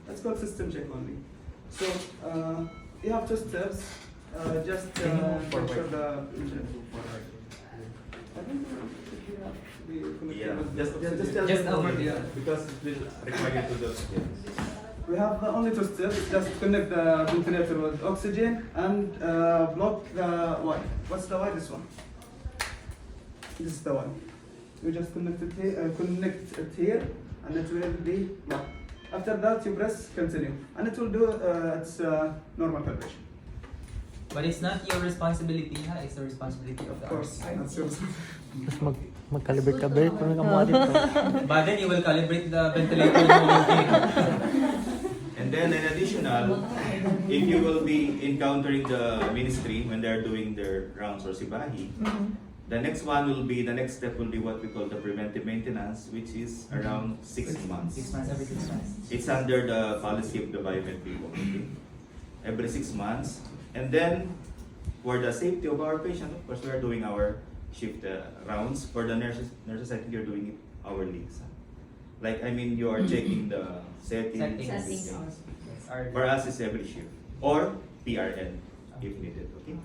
It's called system check only. So you have two steps. Just Can you move make forward? sure the I don't know if you have to be connected Yeah, with just oxygen. tell Just them over only, here. because it will require you to do it. We have only two steps. Just connect the ventilator with oxygen and block the wire. What's the wire? This one. This is the one. You just connect it here, and it will be locked. After that, you press continue, and it will do its normal calibration. But it's not your responsibility, ha? It's the responsibility of the Of course, RC. that's yours. Tapos mag-calibrate ka, Bert. Kung nakamuha dito. But then you will calibrate the ventilator remotely. And then in additional, if you will be encountering the ministry when they're doing their rounds or sibahi, the next step will be what we call the preventive maintenance, which is around 6 months. 6 months, every 6 months. It's under the policy of the biomed people. Okay? Every 6 months. And then, for the safety of our patient, of course, we are doing our shift rounds. For the nurses, I think you're doing it hourly. Like, I mean, you are checking the settings. Settings. everything. Yes, our- For us, it's every shift. Or PRN, if needed. Okay?